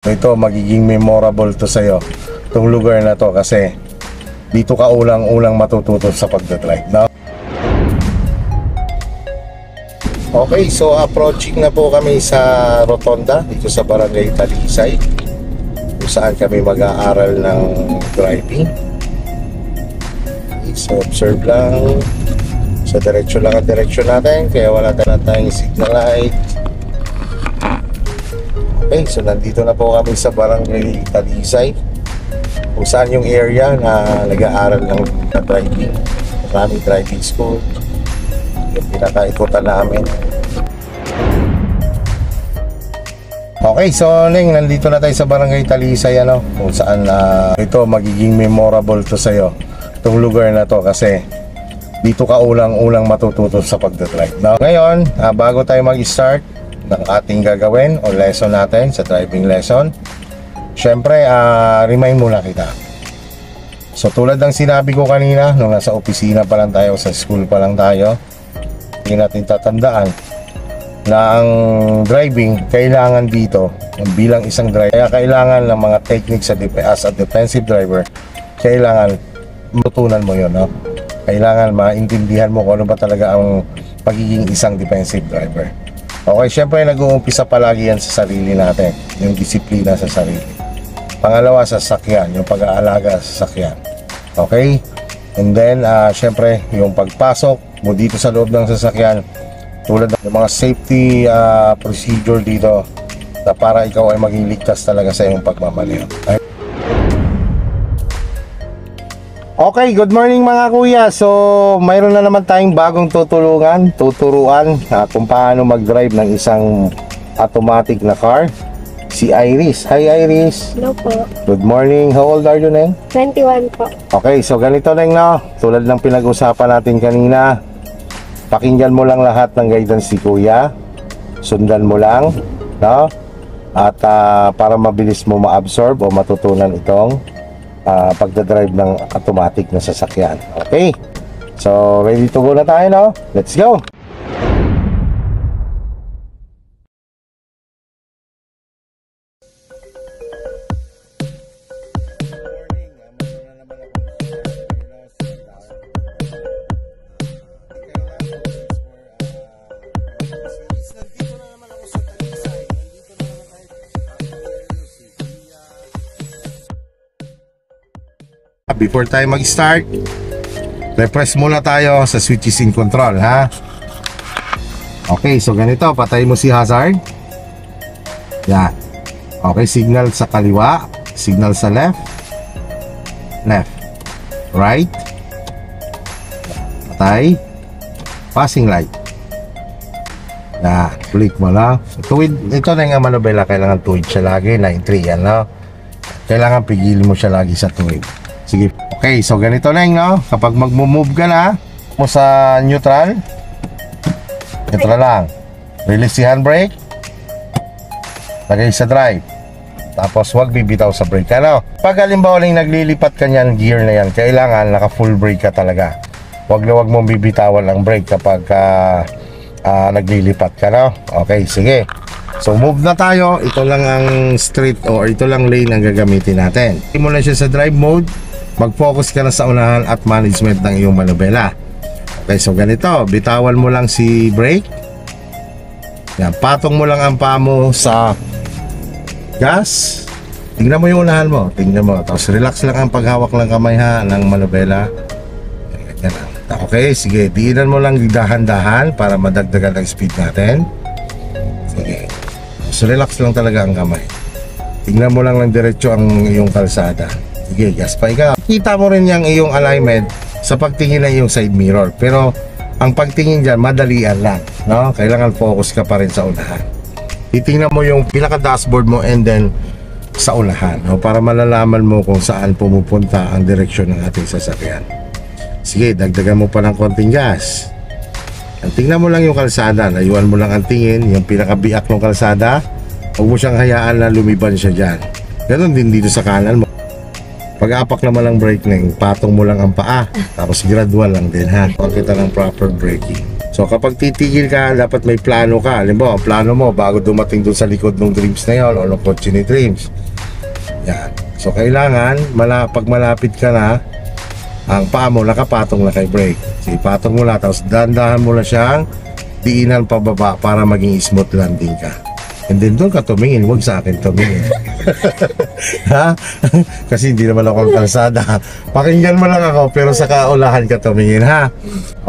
Ito magiging memorable to sa'yo, itong lugar na to, kasi dito ka ulang-ulang matututo sa pagdadrive, no? Okay, so approaching na po kami sa Rotonda dito sa Barangay Talisay, kung saan kami mag-aaral ng driving. Okay, so observe lang. So diretsyo lang ang diretsyo natin, kaya wala tayong signal light. Okay, so nandito na po kami sa Barangay Talisay, kung saan yung area na nag-aaral ng driving. Maraming driving school, yung pinakaikutan namin. Okay, so Neng, nandito na tayo sa Barangay Talisay, kung saan ito magiging memorable to sa'yo, itong lugar na to, kasi dito ka ulang-ulang matututo sa pagdadrive. Now, ngayon, bago tayo mag-start ng ating gagawin o lesson natin sa driving lesson, syempre, remind muna kita. So tulad ng sinabi ko kanina, nung nasa opisina pa lang tayo, sa school pa lang tayo, hindi natin tatandaan na ang driving, kailangan dito bilang isang driver, kaya kailangan ng mga techniques as a defensive driver, kailangan matutunan mo yun, no? Kailangan maintindihan mo kung ano ba talaga ang pagiging isang defensive driver. Okay, syempre nag-uumpisa palagi yan sa sarili natin, yung disiplina sa sarili. Pangalawa, sa sasakyan, yung pag-aalaga sa sasakyan. Okay? And then, syempre, yung pagpasok mo dito sa loob ng sasakyan, tulad ng mga safety procedure dito, na para ikaw ay maging ligtas talaga sa iyong pagmamaneho. Okay, good morning mga kuya. So, mayroon na naman tayong bagong tuturuan kung paano mag-drive ng isang automatic na car. Si Iris. Hi Iris. Hello po. Good morning. How old are you, Neng? 21 po. Okay, so ganito, Neng, no? Tulad ng pinag-usapan natin kanina, pakinggan mo lang lahat ng guidance si kuya. Sundan mo lang, no? At para mabilis mo ma-absorb o matutunan itong pagdadrive ng automatic na sasakyan. Okay? So, ready to go na tayo, no? Let's go! Before tayo mag-start, repress muna tayo sa switches in control, ha? Okay, so ganito, patay mo si hazard. Yan. Okay, signal sa kaliwa, signal sa left, right, patay, passing light. Yan, click mo na. Tuwid, ito na yung manubela, kailangan tuwid siya lagi, 9-3 yan, no? Kailangan pigilin mo siya lagi sa tuwid. Sige. Okay, so ganito lang, no? Kapag mag-move ka na mo sa neutral lang. Release si handbrake. Lagay sa drive. Tapos huwag bibitaw sa brake, ano? Pag halimbawa lang naglilipat ka niyan, gear na yan, kailangan naka full brake ka talaga. Huwag mong bibitawan ang brake kapag naglilipat ka, no? Okay, sige. So move na tayo. Ito lang ang street or ito lang lane ang gagamitin natin. Hindi mo na siya sa drive mode. Mag-focus ka na sa unahan at management ng iyong manubela. Okay, so ganito, bitawan mo lang si brake. Yan, patong mo lang ang paa mo sa gas. Tingnan mo yung unahan mo, tingnan mo. Tapos relax lang ang paghawak ng kamay, ha, ng manubela. Yan. Okay, sige, diinan mo lang dahan-dahan para madagdagan ang speed natin. Sige, so relax lang talaga ang kamay. Tingnan mo lang diretso ang iyong kalsada. Sige, gas pa ikaw. Kita mo rin yung iyong alignment sa pagtingin ng iyong side mirror. Pero ang pagtingin dyan, madalian lang, no? Kailangan focus ka pa rin sa unahan. Titingnan mo yung pinaka-dashboard mo and then sa unahan, no? Para malalaman mo kung saan pumupunta ang direksyon ng ating sasakyan. Sige, dagdagan mo pa ng konting gas. Tingnan mo lang yung kalsada. Layuan mo lang ang tingin, yung pinaka-biak ng kalsada. Huwag mo siyang hayaan na lumiban siya dyan. Ganon din dito sa kanan mo. Pag-apak naman ang brake, Neng, patong mo lang ang paa. Tapos gradual lang din, ha? Huwag kita ng proper braking. So kapag titigil ka, dapat may plano ka. Halimbawa, ang plano mo bago dumating dun sa likod ng dreams na yon o ng kotse ni dreams. Yan. So kailangan, pag malapit ka na, ang paa mo nakapatong na kay brake. So ipatong mo na, tapos dahan-dahan mo na siyang diinan pababa para maging smooth landing ka. And then doon ka tumingin, huwag sa akin tumingin. Ha? Kasi hindi naman ako ang kalsada. Pakinggan mo lang ako, pero sa kaulahan ka tumingin, ha?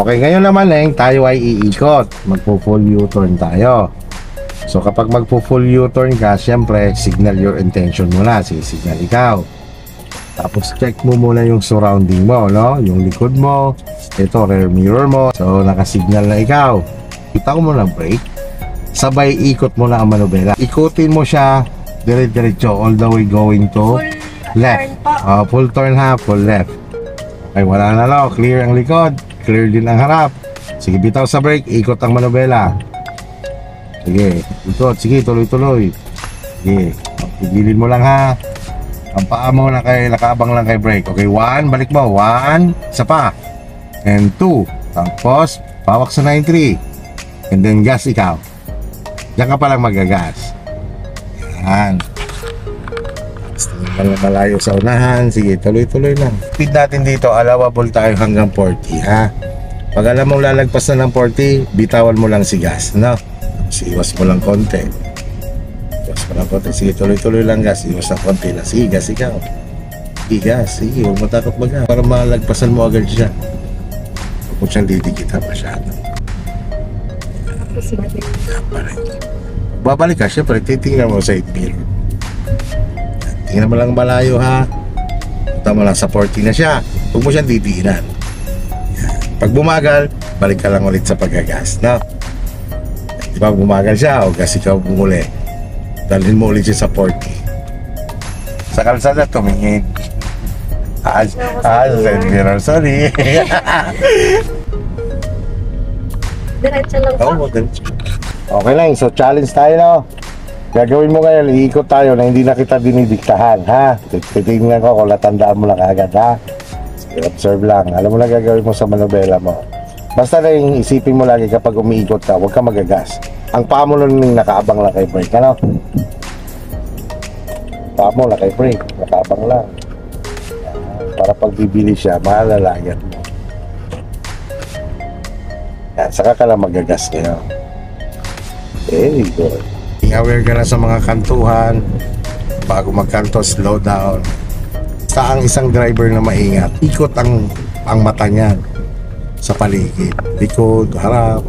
Okay, ngayon naman, Leng, tayo ay iikot. Magpo-full U-turn tayo. So kapag magpo-full U-turn ka, syempre, signal your intention mo na. Sige, signal ikaw. Tapos check mo muna yung surrounding mo, no? Yung likod mo, ito, rear mirror mo. So nakasignal na ikaw. Kita ko muna brake. Sabay ikot mo na ang manubela. Ikutin mo siya dire-diretso all the way going to left. Full turn ha, full left. Ay wala na lang, clear ang likod, clear din ang harap. Sige, bitaw sa brake, ikot ang manubela. Sige, ikot, sige, tuloy-tuloy. Sige, pigilin mo lang ha. Ang paa mo nakaabang lang kay brake. Okay, 1, balik mo, 1, isa pa. And 2, tapos pawak sa 9-3. And then gas ikaw. Diyan ka palang magagas. Yan. Malayo sa unahan. Sige, tuloy-tuloy lang. Speed natin dito, allowable tayo hanggang 40, ha? Pag alam mong lalagpas na ng 40, bitawan mo lang si gas, no? Iwas mo lang konti. Iwas mo lang konti. Sige, tuloy-tuloy lang gas. Iwas ng konti na. Sige, gas ikaw. Sige, gas. Sige, huwag matakot mag-gas. Para malagpasan mo agad siya. Huwag mo siyang didikitan masyado. Babalik ka, syempre titingnan mo sa side mirror. Tingnan mo lang malayo, ha. Punta mo lang sa 40 na siya. Huwag mo siyang didiinan. Pag bumagal, balik ka lang ulit sa paggagas, no? Di ba bumagal siya o gas ikaw bumuli, dalhin mo ulit siya sa 40. Sa kalsada tumingin. Side mirror, sorry. Diretso lang po. Oo, diretso. Okay lang, so challenge tayo, no? Gagawin mo ngayon, iikot tayo na hindi na kita dinidiktahan, ha? Titignan ko kung natandaan mo lang agad, ha? Observe lang, alam mo lang gagawin mo sa manubela mo. Basta lang isipin mo lagi kapag umiikot ka, huwag ka magagas. Ang paa mo nun nakaabang lang kay brake, ano? Paa mo lang kay brake, nakaabang lang. Para pag bibili siya, malalayan mo. Yan, saka ka lang magagas kayo. Very good. Aware ka na sa mga kantuhan. Bago magkanto, slow down. Sa ang isang driver na maingat, ikot ang mata niya sa paligid. Likod, harap,